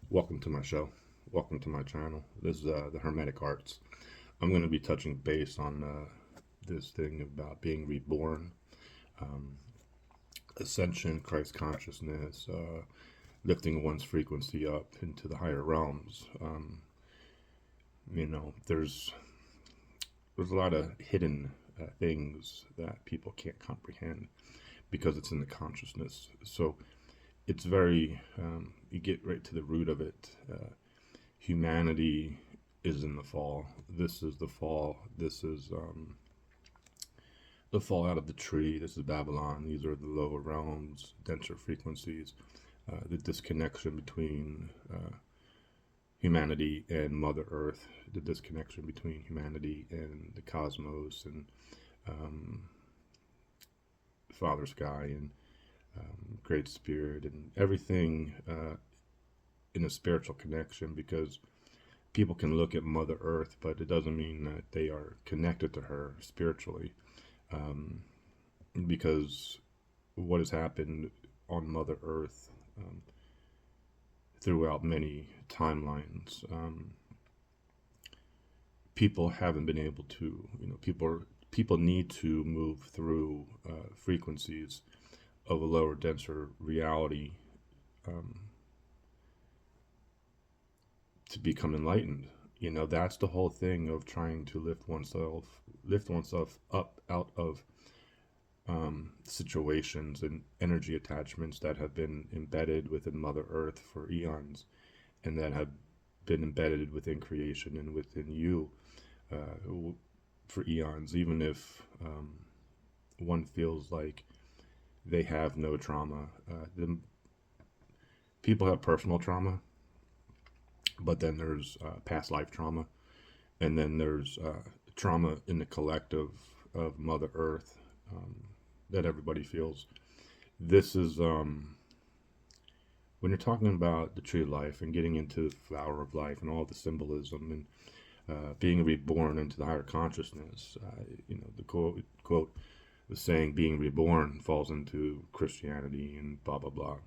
Welcome to my show. Welcome to my channel. This is the Hermetic Arts. I'm going to be touching base on this thing about being reborn, um, ascension, Christ consciousness, lifting one's frequency up into the higher realms. There's a lot of hidden things that people can't comprehend because it's in the consciousness. So it's very you get right to the root of it. Humanity is in the fall. This is the fall. This is the fall out of the tree. This is Babylon. These are the lower realms, denser frequencies. The disconnection between humanity and Mother Earth, the disconnection between humanity and the cosmos and um, Father Sky and Great Spirit and everything in a spiritual connection, because people can look at Mother Earth, but it doesn't mean that they are connected to her spiritually, um, because what has happened on Mother Earth throughout many timelines, people haven't been able to, people need to move through frequencies of a lower, denser reality um, to become enlightened. That's the whole thing of trying to lift oneself up out of situations and energy attachments that have been embedded within Mother Earth for eons, and that have been embedded within creation and within you for eons. Even if one feels like they have no trauma, people have personal trauma, but then there's past life trauma, and then there's trauma in the collective of Mother Earth that everybody feels. This is when you're talking about the tree of life and getting into the flower of life and all the symbolism and being reborn into the higher consciousness. The quote was saying being reborn falls into Christianity and blah blah blah,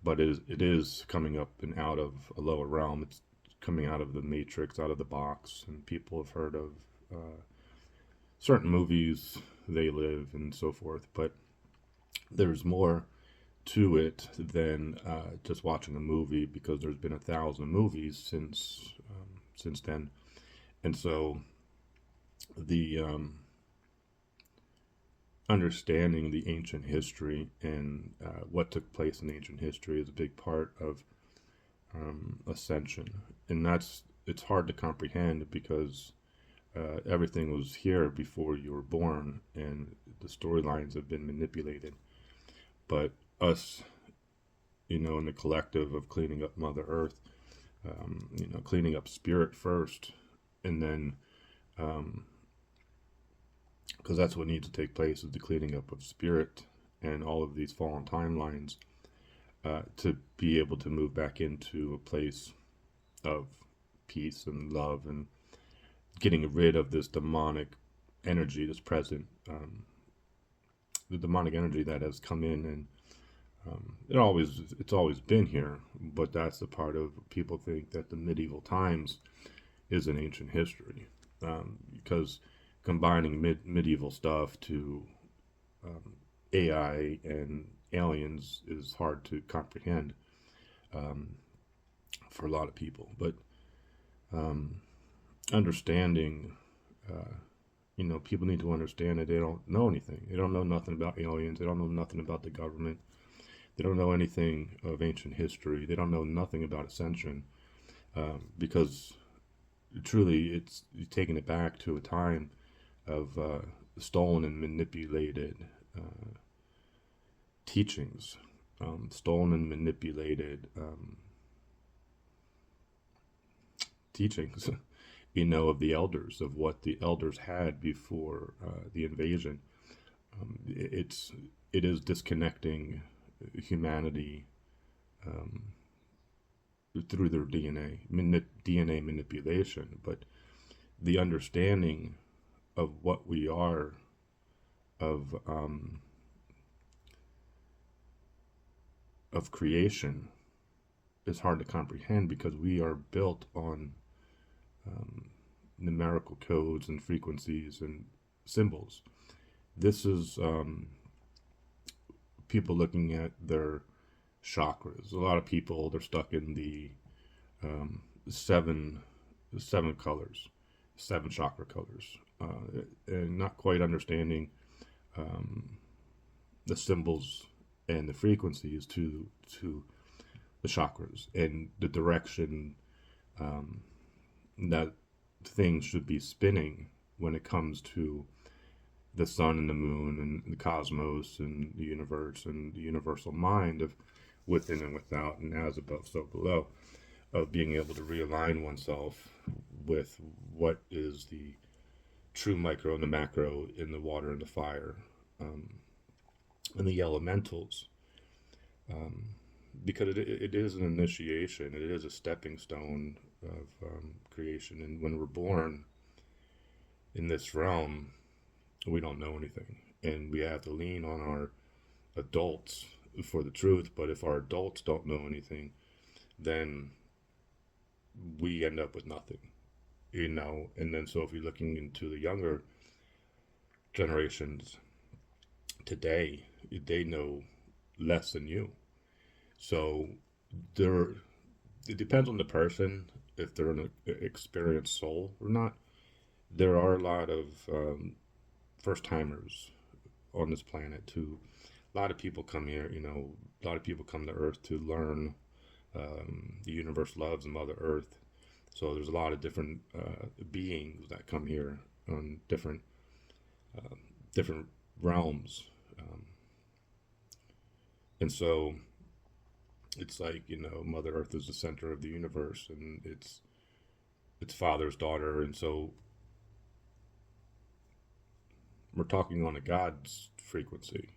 but it is coming up and out of a lower realm. It's coming out of the matrix, out of the box, and people have heard of certain movies, They Live, and so forth. But there's more to it than just watching a movie, because there's been 1,000 movies since then, and so the understanding the ancient history and what took place in ancient history is a big part of ascension, and it's hard to comprehend because everything was here before you were born, and the storylines have been manipulated. But us, in the collective of cleaning up Mother Earth, cleaning up spirit first, and then, because that's what needs to take place, is the cleaning up of spirit and all of these fallen timelines, to be able to move back into a place of peace and love, and getting rid of this demonic energy that's present, the demonic energy that has come in, and it's always been here. But that's the part of people think that the medieval times is an ancient history, because combining medieval stuff to AI and aliens is hard to comprehend um, for a lot of people. But um, understanding, people need to understand that they don't know anything. They don't know nothing about aliens. They don't know nothing about the government. They don't know anything of ancient history. They don't know nothing about ascension, because truly it's taking it back to a time of stolen and manipulated teachings, stolen and manipulated teachings, of the elders, of what the elders had before the invasion. It is disconnecting humanity through their DNA manipulation, but the understanding of what we are, of creation, is hard to comprehend because we are built on numerical codes and frequencies and symbols. This is people looking at their chakras. A lot of people, they're stuck in the um, seven seven colors, seven chakra colors, and not quite understanding um, the symbols and the frequencies to the chakras and the direction um, that things should be spinning when it comes to the sun and the moon and the cosmos and the universe and the universal mind of within and without and as above so below, of being able to realign oneself with what is the true micro and the macro in the water and the fire, um, and the elementals, um, because it is an initiation, it is a stepping stone of creation. And when we're born in this realm, we don't know anything, and we have to lean on our adults for the truth. But if our adults don't know anything, then we end up with nothing, you know. And then so if you're looking into the younger generations today, they know less than you. So there, it depends on the person if they're an experienced soul or not. There are a lot of first timers on this planet. To a lot of people come here, you know, a lot of people come to Earth to learn. The universe loves Mother Earth, so there's a lot of different beings that come here on uh, different realms, um, and so it's like, you know, Mother Earth is the center of the universe, and it's Father's daughter, and so we're talking on a God's frequency.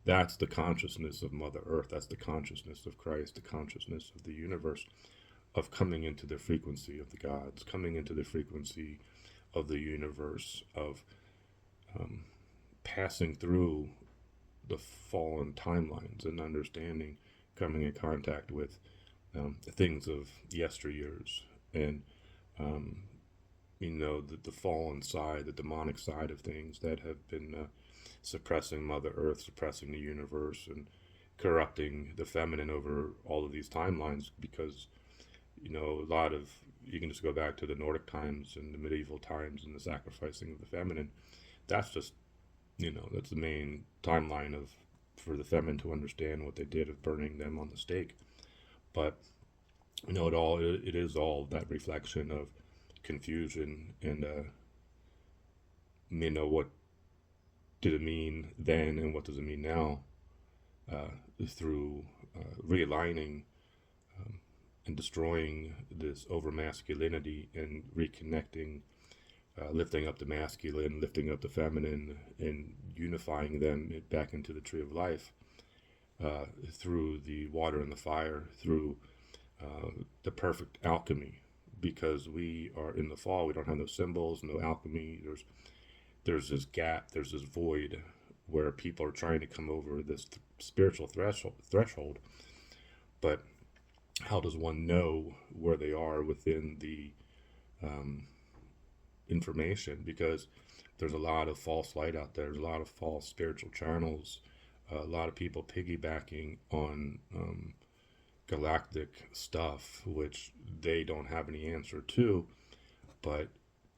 That's the consciousness of Mother Earth. That's the consciousness of Christ, the consciousness of the universe, of coming into the frequency of the gods, coming into the frequency of the universe, of um, passing through the fallen timelines and understanding, coming in contact with things of yesteryears, and um, you know, the fallen side, the demonic side of things that have been suppressing Mother Earth, suppressing the universe, and corrupting the feminine over all of these timelines. Because, you know, a lot of, you can just go back to the Nordic times and the medieval times and the sacrificing of the feminine. That's just, you know, that's the main timeline of, for the feminine to understand what they did of burning them on the stake. But, you know, it is all that reflection of confusion and you know, what did it mean then and what does it mean now, through realigning and destroying this over masculinity and reconnecting, lifting up the masculine, lifting up the feminine, and unifying them back into the tree of life, through the water and the fire, through the perfect alchemy. Because we are in the fall, we don't have no symbols, no alchemy. There's this gap, there's this void where people are trying to come over this spiritual threshold. But how does one know where they are within the um, information? Because there's a lot of false light out there. There's a lot of false spiritual channels. A lot of people piggybacking on galactic stuff, which they don't have any answer to, but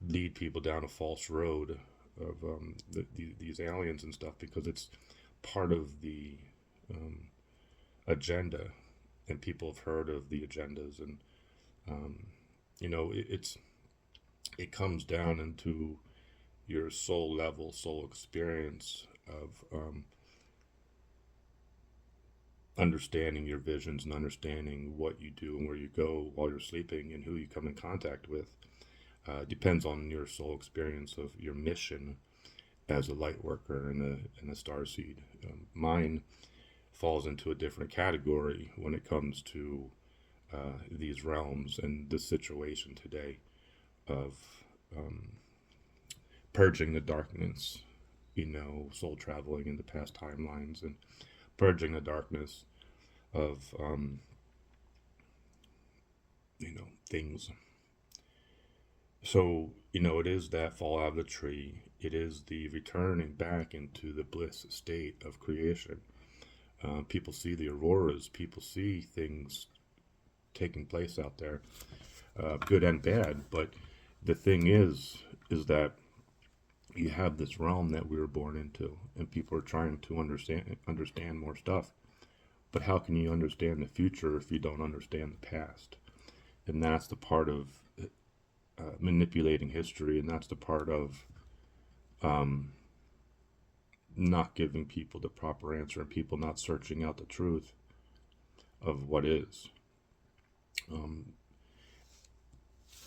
lead people down a false road of these aliens and stuff, because it's part of the um, agenda, and people have heard of the agendas. And you know, it comes down into your soul level, soul experience of understanding your visions and understanding what you do and where you go while you're sleeping and who you come in contact with. Depends on your soul experience of your mission as a light worker and a star seed. Mine falls into a different category when it comes to these realms and this situation today of um, purging the darkness, you know, soul traveling into past timelines and purging the darkness of things. So, it is that fall out of the tree. It is the returning back into the bliss state of creation. People see the auroras. People see things taking place out there, good and bad. But the thing is that you have this realm that we were born into, and people are trying to understand more stuff. But how can you understand the future if you don't understand the past? And that's the part of manipulating history, and that's the part of not giving people the proper answer and people not searching out the truth of what is.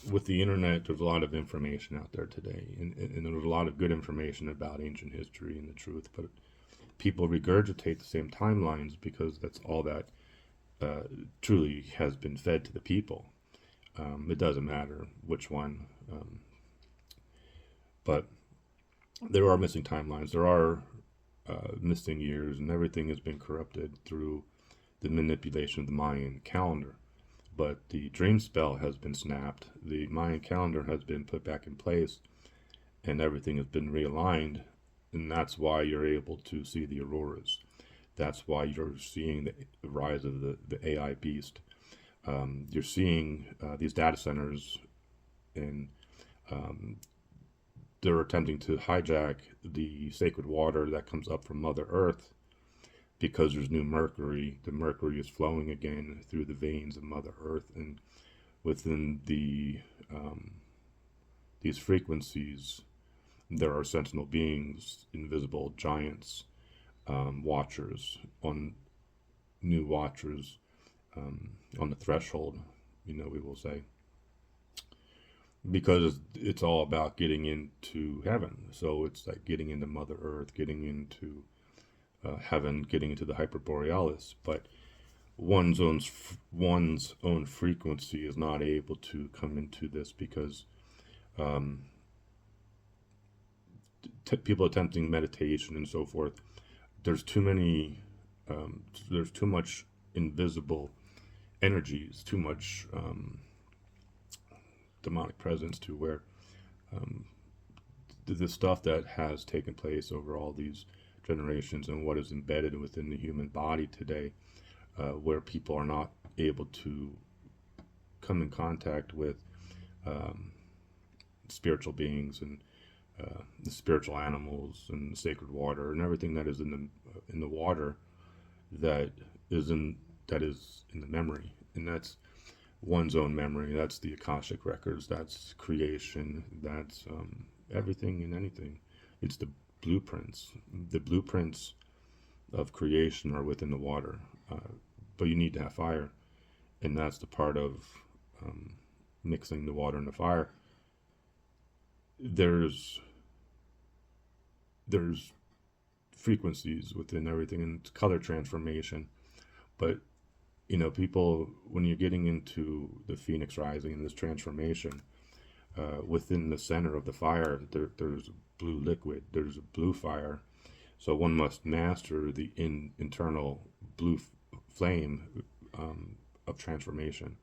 With the internet, there's a lot of information out there today, and there's a lot of good information about ancient history and the truth, but people regurgitate the same timelines because that's all that truly has been fed to the people. It doesn't matter which one, but there are missing timelines. There are missing years, and everything has been corrupted through the manipulation of the Mayan calendar. But the dream spell has been snapped. The Mayan calendar has been put back in place, and everything has been realigned. And that's why you're able to see the auroras. That's why you're seeing the rise of the AI beast. You're seeing these data centers, and they're attempting to hijack the sacred water that comes up from Mother Earth because there's new mercury. The mercury is flowing again through the veins of Mother Earth, and within these frequencies, there are sentinel beings, invisible giants, watchers, new watchers on the threshold, we will say, because it's all about getting into heaven. So it's like getting into Mother Earth, getting into heaven, getting into the Hyperborealis. But one's own frequency is not able to come into this because people attempting meditation and so forth, there's too much invisible energies, too much demonic presence, to where the stuff that has taken place over all these generations and what is embedded within the human body today, where people are not able to come in contact with spiritual beings and the spiritual animals and the sacred water and everything that is in the water that is in the memory, and that's one's own memory. That's the Akashic records. That's creation. That's everything and anything. It's the blueprints. The blueprints of creation are within the water, but you need to have fire, and that's the part of mixing the water and the fire. There's frequencies within everything, and it's color transformation. But people, when you're getting into the Phoenix Rising and this transformation, within the center of the fire, there's blue liquid, there's a blue fire. So one must master the internal blue flame of transformation.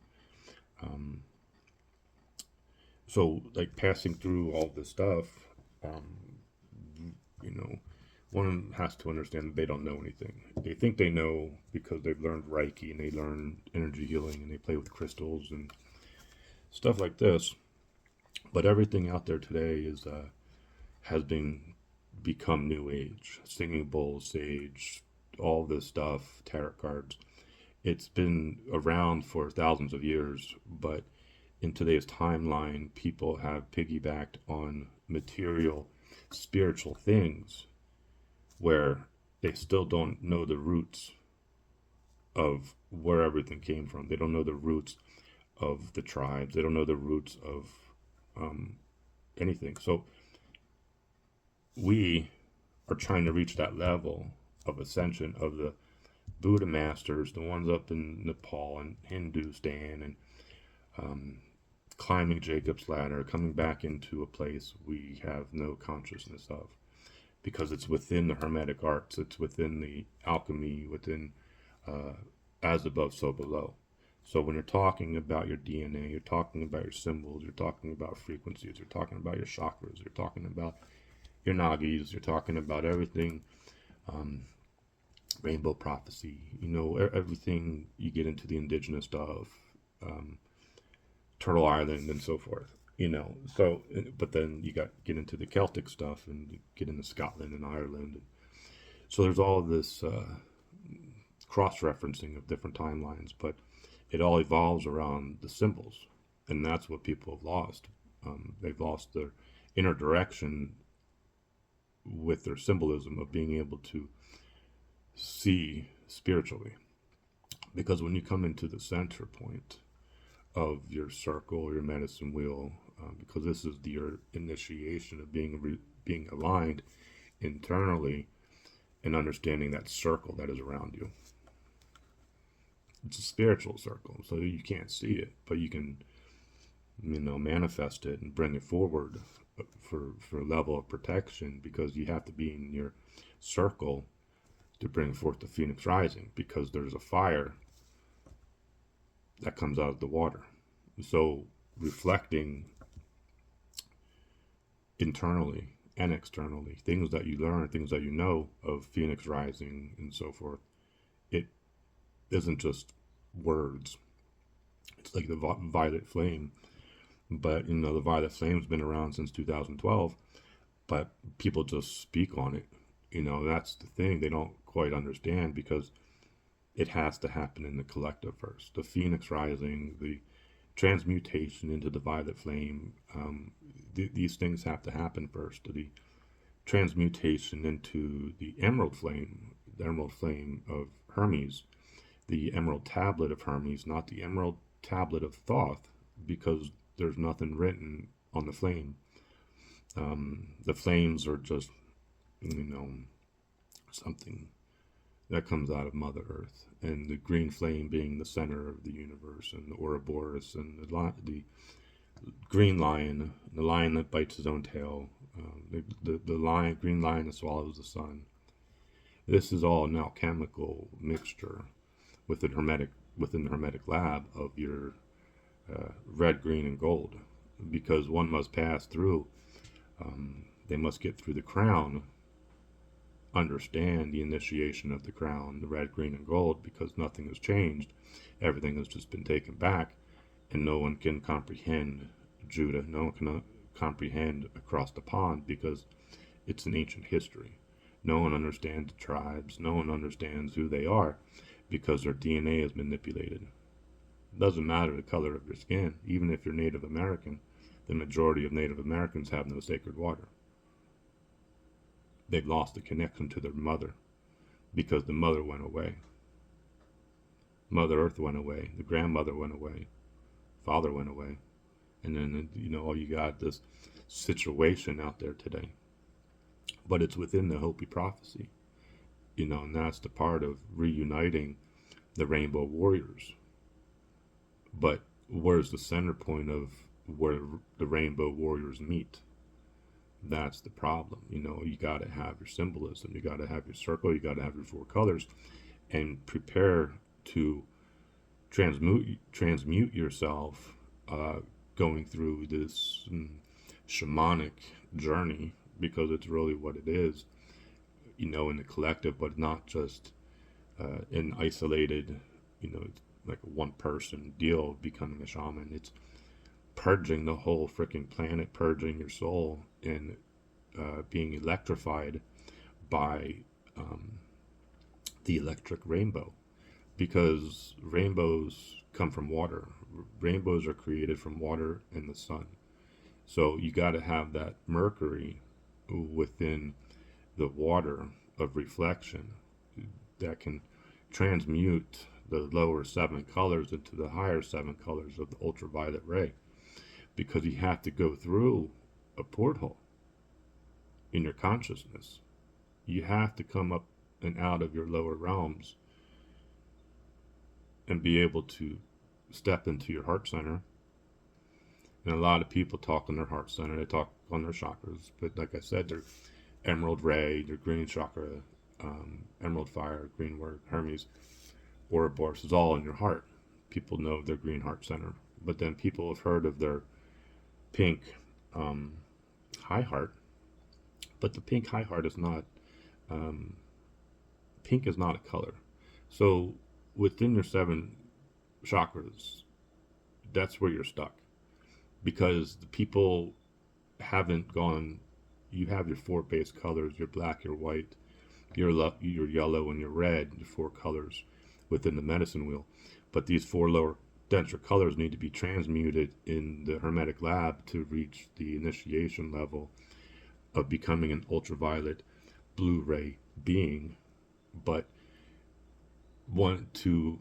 So, like, passing through all this stuff, one has to understand that they don't know anything. They think they know because they've learned Reiki and they learn energy healing and they play with crystals and stuff like this. But everything out there today has become New Age. Singing bowls, sage, all this stuff, tarot cards. It's been around for thousands of years, but in today's timeline, people have piggybacked on material, spiritual things where they still don't know the roots of where everything came from. They don't know the roots of the tribes. They don't know the roots of anything. So we are trying to reach that level of ascension of the Buddha masters, the ones up in Nepal and Hindustan, and climbing Jacob's ladder, coming back into a place we have no consciousness of, because it's within the Hermetic arts, it's within the alchemy, within as above, so below. So when you're talking about your DNA, you're talking about your symbols, you're talking about frequencies, you're talking about your chakras, you're talking about your nagis, you're talking about everything, um, rainbow prophecy, everything you get into the indigenous stuff, um, Turtle Island and so forth. So but then you get into the Celtic stuff and you get into Scotland and Ireland. So there's all this cross-referencing of different timelines, but it all evolves around the symbols, and that's what people have lost. They've lost their inner direction with their symbolism of being able to see spiritually. Because when you come into the center point of your circle, your medicine wheel, because this is your initiation of being aligned internally and understanding that circle that is around you. It's a spiritual circle, so you can't see it, but you can, manifest it and bring it forward for a level of protection, because you have to be in your circle to bring forth the phoenix rising, because there's a fire that comes out of the water. So reflecting internally and externally, things that you learn, things that you know of phoenix rising and so forth, it isn't just words. It's like the violet flame, but the violet flame's been around since 2012, but people just speak on it. That's the thing they don't quite understand, because it has to happen in the collective first. The phoenix rising, the transmutation into the violet flame, these things have to happen first. The transmutation into the emerald flame of Hermes, the emerald tablet of Hermes, not the emerald tablet of Thoth, because there's nothing written on the flame. The flames are just, something that comes out of Mother Earth, and the green flame being the center of the universe, and the Ouroboros, and the green lion, the lion that bites his own tail, the green lion that swallows the sun. This is all an alchemical mixture within the hermetic lab of your red, green, and gold, because one must pass through. They must get through the crown, understand the initiation of the crown, the red, green, and gold, because nothing has changed. Everything has just been taken back, and no one can comprehend Judah. No one can comprehend across the pond, because it's an ancient history. No one understands the tribes. No one understands who they are, because their DNA is manipulated. It doesn't matter the color of your skin. Even if you're Native American, the majority of Native Americans have no sacred water. They've lost the connection to their mother, because the mother went away. Mother Earth went away. The grandmother went away. Father went away. And then, you got this situation out there today. But it's within the Hopi prophecy, and that's the part of reuniting the Rainbow Warriors. But where's the center point of where the Rainbow Warriors meet? That's the problem. You got to have your symbolism, you got to have your circle, you got to have your 4 colors, and prepare to transmute yourself, going through this shamanic journey, because it's really what it is, in the collective, but not just an isolated, like a one person deal of becoming a shaman. It's purging the whole freaking planet, purging your soul, and being electrified by the electric rainbow, because rainbows come from water. Rainbows are created from water and the sun. So you got to have that mercury within the water of reflection that can transmute the lower 7 colors into the higher 7 colors of the ultraviolet ray, because you have to go through a porthole in your consciousness. You have to come up and out of your lower realms and be able to step into your heart center. And a lot of people talk on their heart center, they talk on their chakras, but like I said, their emerald ray, their green chakra, emerald fire, green word, Hermes, Ouroboros is all in your heart. people know their green heart center. But then people have heard of their pink um, high heart. But the pink high heart is not, um, pink is not a color. So within your seven chakras, that's where you're stuck because the people haven't gone. You have your four base colors: your black, your white, your yellow, and your red. The four colors within the medicine wheel, but these four lower denser colors need to be transmuted in the hermetic lab to reach the initiation level of becoming an ultraviolet blue ray being. But want to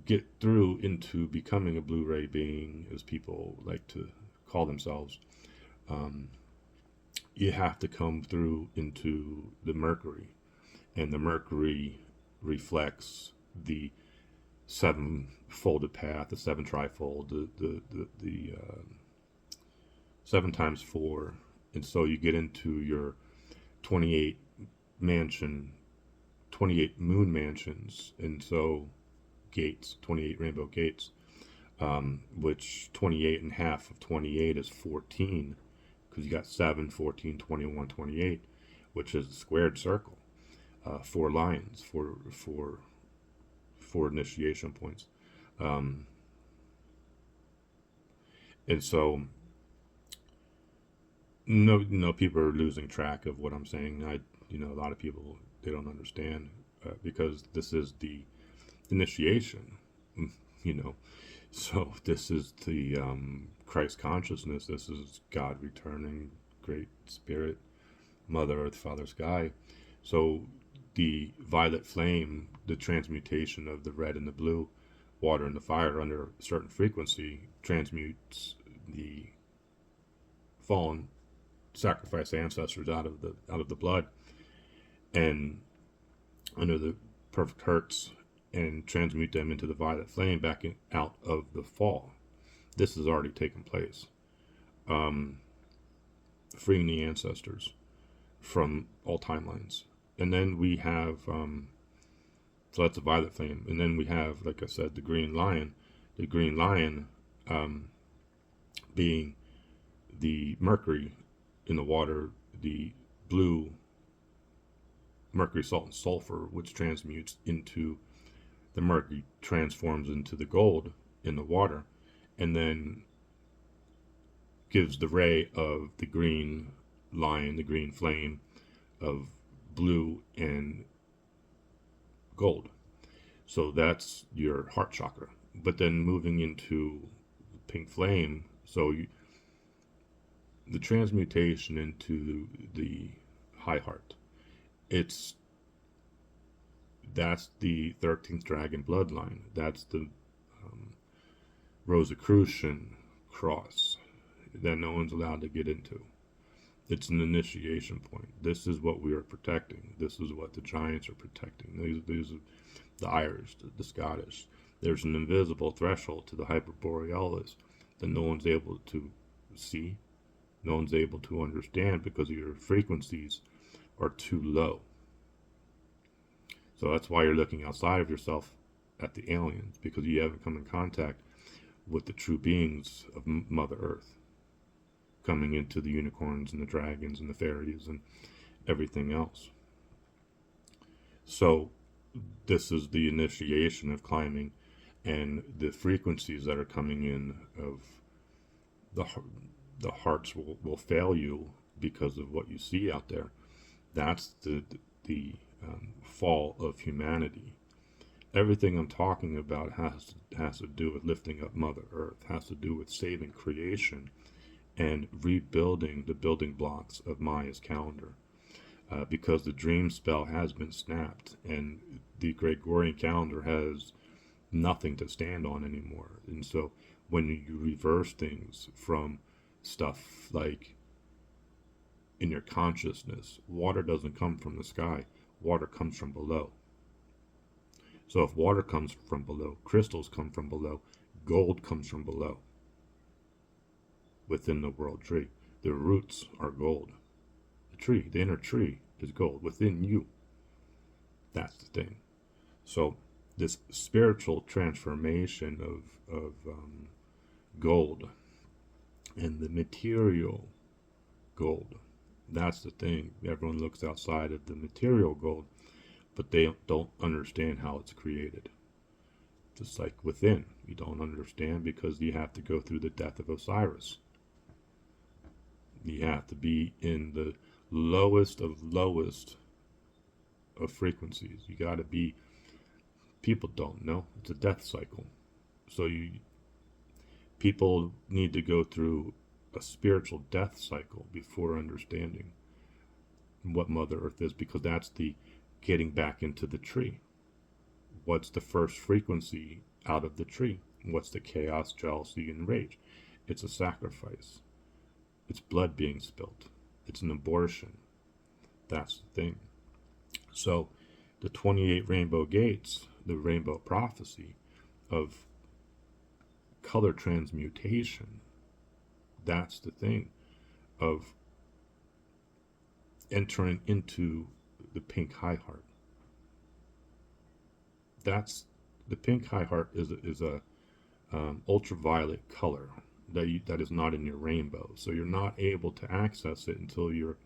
get through into becoming a blue ray being, as people like to call themselves, um, you have to come through into the Mercury, and the Mercury reflects the seven folded path, the seven trifold, the seven times four, and so you get into your 28 mansion, 28 moon mansions, and so gates, 28 rainbow gates, which 28 and half of 28 is 14, because you got 7, 14, 21, 28, which is a squared circle, four lines, four initiation points. Um, and so, no, people are losing track of what I'm saying. A lot of people, they don't understand, because this is the initiation, you know. So this is the Christ consciousness. This is God returning, Great Spirit, Mother Earth, Father Sky. So the violet flame, the transmutation of the red and the blue, water and the fire under a certain frequency transmutes the fallen sacrifice ancestors out of the blood, and under the perfect hertz, and transmute them into the violet flame back out of the fall. This has already taken place, freeing the ancestors from all timelines. And then we have, so that's the violet flame. And then we have, like I said, the green lion. The green lion being the mercury in the water, the blue mercury, salt, and sulfur, which transmutes into the mercury, transforms into the gold in the water, and then gives the ray of the green lion, the green flame of blue and gold. So that's your heart chakra. But then moving into pink flame, the transmutation into the high heart, that's the 13th dragon bloodline. That's the Rosicrucian cross that no one's allowed to get into. It's an initiation point. This is what we are protecting. This is what the giants are protecting. These are the Irish, the Scottish. There's an invisible threshold to the Hyperborealis that no one's able to see, no one's able to understand, because your frequencies are too low. So that's why you're looking outside of yourself at the aliens, because you haven't come in contact with the true beings of Mother Earth, coming into the unicorns and the dragons and the fairies and everything else. So this is the initiation of climbing, and the frequencies that are coming in of the hearts will fail you because of what you see out there. That's the fall of humanity. Everything I'm talking about has to do with lifting up Mother Earth, has to do with saving creation and rebuilding the building blocks of Maya's calendar, because the dream spell has been snapped, and the Gregorian calendar has nothing to stand on anymore. And so when you reverse things from stuff like in your consciousness, water doesn't come from the sky, water comes from below. So if water comes from below, crystals come from below, gold comes from below. Within the world tree, the roots are gold. The tree, the inner tree, is gold within you. That's the thing. So this spiritual transformation of gold and the material gold. That's the thing. Everyone looks outside of the material gold, but they don't understand how it's created. Just like within, you don't understand because you have to go through the death of Osiris. You have to be in the lowest of frequencies. You got to be. People don't know. It's a death cycle. So people need to go through a spiritual death cycle before understanding what Mother Earth is, because that's the getting back into the tree. What's the first frequency out of the tree? What's the chaos, jealousy, and rage? It's a sacrifice. It's blood being spilt. It's an abortion. That's the thing. So the 28 rainbow gates, the rainbow prophecy of color transmutation, that's the thing of entering into the pink high heart. That's the pink high heart is a ultraviolet color that is not in your rainbow. So you're not able to access it until your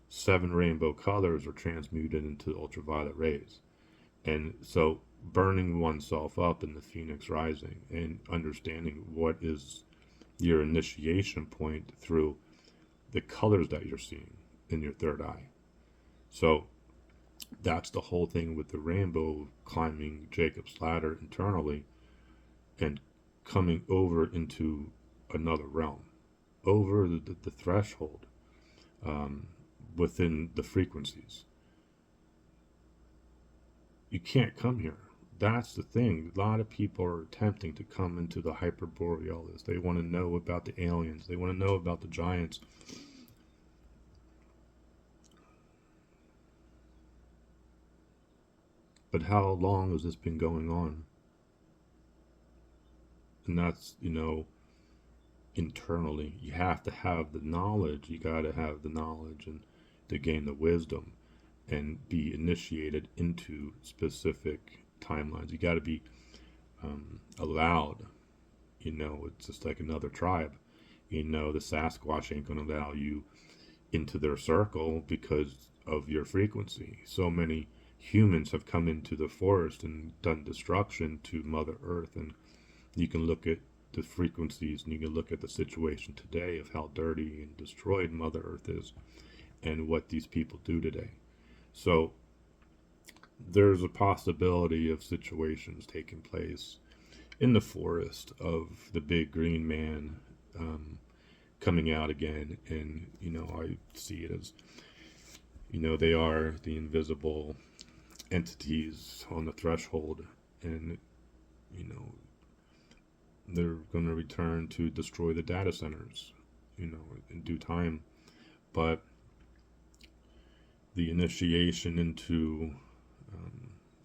7 rainbow colors are transmuted into ultraviolet rays. And so burning oneself up in the phoenix rising and understanding what is your initiation point through the colors that you're seeing in your third eye. So that's the whole thing with the rainbow, climbing Jacob's ladder internally and coming over into another realm, over the threshold, within the frequencies. You can't come here. That's the thing. A lot of people are attempting to come into the Hyperborealis. They want to know about the aliens. They want to know about the giants. But how long has this been going on? And that's, internally. You have to have the knowledge. You got to have the knowledge and to gain the wisdom and be initiated into specific timelines. You got to be allowed. It's just like another tribe. The Sasquatch ain't going to allow you into their circle because of your frequency. So many humans have come into the forest and done destruction to Mother Earth, and you can look at the frequencies and you can look at the situation today of how dirty and destroyed Mother Earth is and what these people do today. So there's a possibility of situations taking place in the forest of the big green man coming out again. And I see it as they are the invisible entities on the threshold, and they're going to return to destroy the data centers in due time. But the initiation into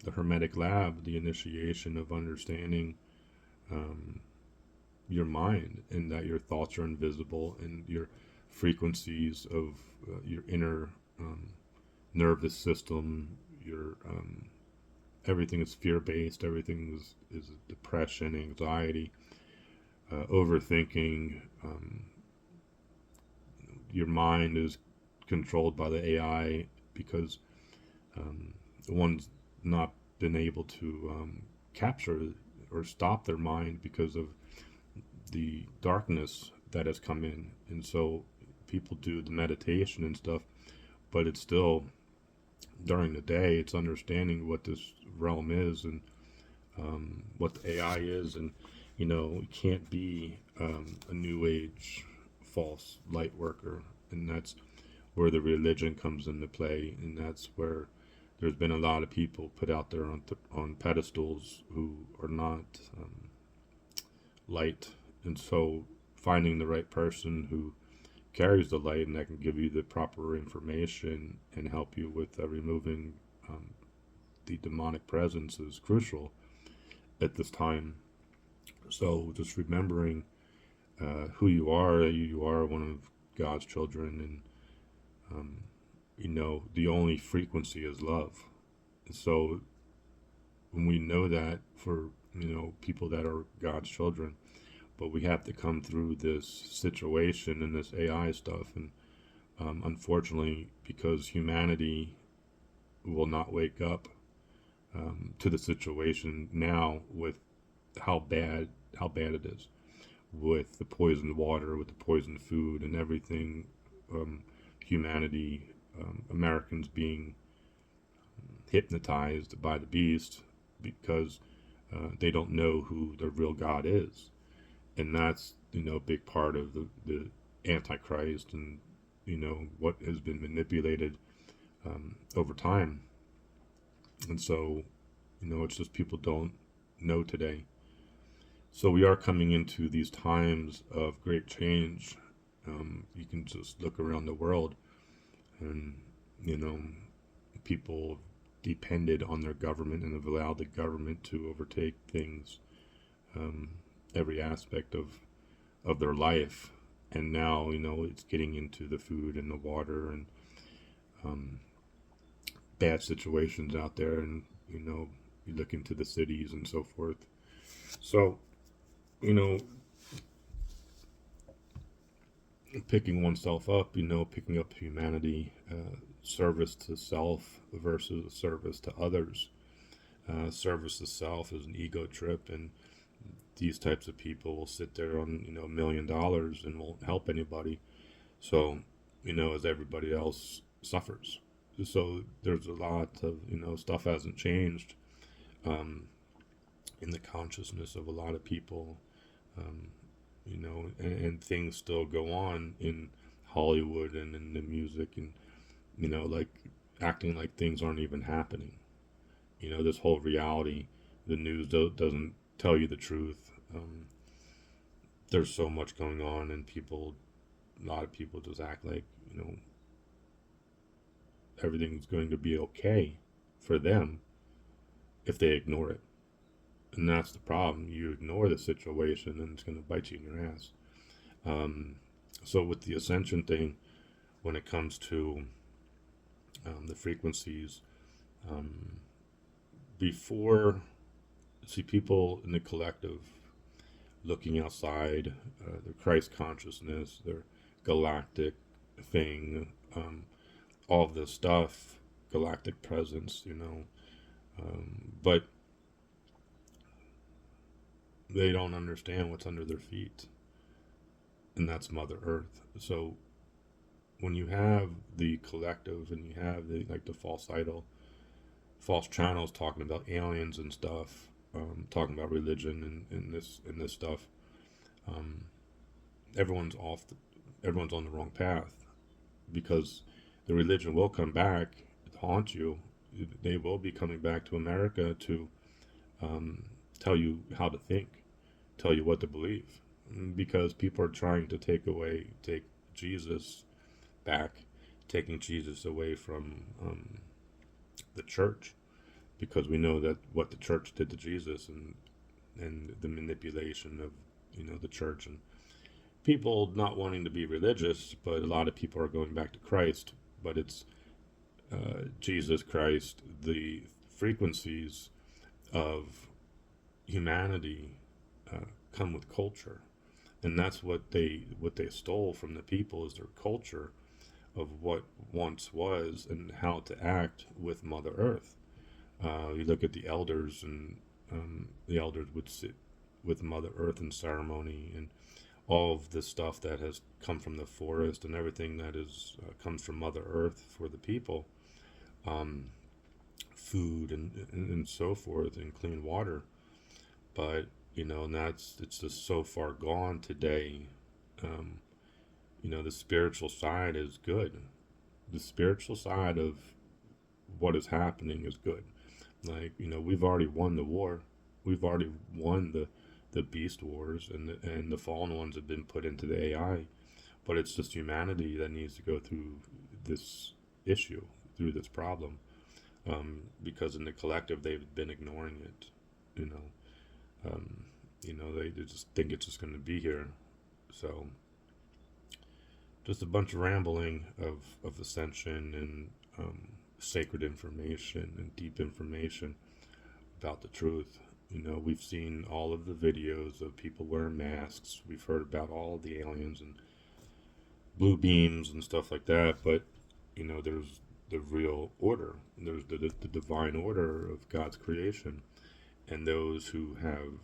the Hermetic Lab, the initiation of understanding your mind, and that your thoughts are invisible, and your frequencies of your inner nervous system, your everything is fear-based, everything is depression, anxiety, overthinking. Your mind is controlled by the AI because one's not been able to capture or stop their mind because of the darkness that has come in. And so people do the meditation and stuff, but it's still during the day, it's understanding what this realm is and what the AI is. And it can't be a new age false light worker. And that's where the religion comes into play, and that's where there's been a lot of people put out there on pedestals who are not light. And so finding the right person who carries the light and that can give you the proper information and help you with removing the demonic presence is crucial at this time. So just remembering who you are one of God's children, and the only frequency is love. So and we know that for people that are God's children. But we have to come through this situation and this AI stuff, and unfortunately, because humanity will not wake up to the situation now with how bad it is, with the poisoned water, with the poisoned food, and everything. Humanity, Americans being hypnotized by the beast because they don't know who the real God is, and that's a big part of the Antichrist, and what has been manipulated over time. And so it's just people don't know today. So we are coming into these times of great change. You can just look around the world, and you know people depended on their government and have allowed the government to overtake things, um, every aspect of their life. And now it's getting into the food and the water, and um, bad situations out there, and you look into the cities and so forth. So you know picking oneself up, picking up humanity, service to self versus service to others. Service to self is an ego trip, and these types of people will sit there on $1 million and won't help anybody. So as everybody else suffers. So there's a lot of stuff hasn't changed, um, in the consciousness of a lot of people. Um, and things still go on in Hollywood and in the music, and like acting like things aren't even happening. This whole reality, the news doesn't tell you the truth. There's so much going on, and a lot of people just act like everything's going to be okay for them if they ignore it. And that's the problem. You ignore the situation, and it's going to bite you in your ass. Um, so with the ascension thing, when it comes to the frequencies, um, before, see, people in the collective looking outside, their Christ consciousness, their galactic thing, all of this stuff, galactic presence, but they don't understand what's under their feet, and that's Mother Earth. So when you have the collective and you have the false idol, false channels talking about aliens and stuff, talking about religion and this stuff, um, everyone's everyone's on the wrong path, because the religion will come back to haunt you. They will be coming back to America to um, tell you how to think, tell you what to believe, because people are trying to take Jesus back, taking Jesus away from the church, because we know that what the church did to Jesus, and the manipulation of the church, and people not wanting to be religious, but a lot of people are going back to Christ. But it's Jesus Christ, the frequencies of humanity come with culture, and that's what they stole from the people, is their culture of what once was and how to act with Mother Earth. You look at the elders, and the elders would sit with Mother Earth in ceremony, and all of the stuff that has come from the forest, and everything that is comes from Mother Earth for the people, um, food and so forth, and clean water. But and it's just so far gone today. Um, the spiritual side is good. The spiritual side of what is happening is good. Like we've already won the war. We've already won the beast wars, and the fallen ones have been put into the AI. But it's just humanity that needs to go through this issue, through this problem, because in the collective they've been ignoring it. You know, they just think it's just going to be here. So just a bunch of rambling of ascension and sacred information and deep information. about the truth. You know, we've seen all of the videos of people wearing masks. We've heard about all of the aliens and blue beams and stuff like that. But, you know, there's the real order. There's the divine order of God's creation. And those who have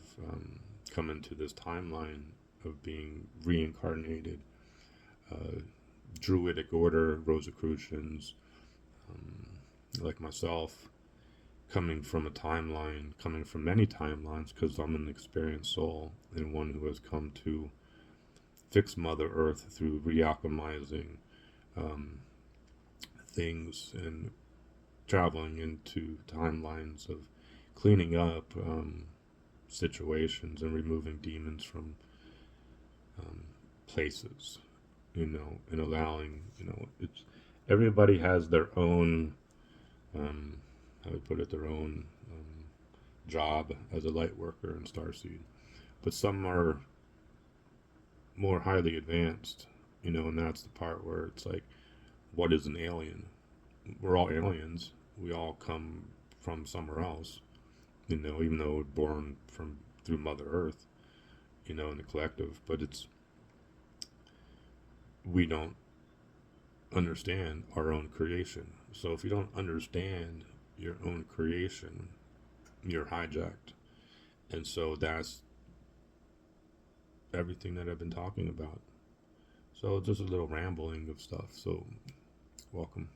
come into this timeline of being reincarnated, uh, Druidic order, Rosicrucians, um, like myself, coming from a timeline, coming from many timelines, because I'm an experienced soul and one who has come to fix Mother Earth through realchemizing um, things and traveling into timelines of cleaning up situations and removing demons from um, places, you know, and allowing, you know, it's everybody has their own, um, how would put it, their own job as a light worker in Starseed, but some are more highly advanced, you know, and that's the part where it's like, what is an alien? We're all aliens. We all come from somewhere else, you know, even though we're born from through Mother Earth, you know, in the collective, but it's we don't understand our own creation. So if you don't understand your own creation, you're hijacked. And so that's everything that I've been talking about. So just a little rambling of stuff. So welcome.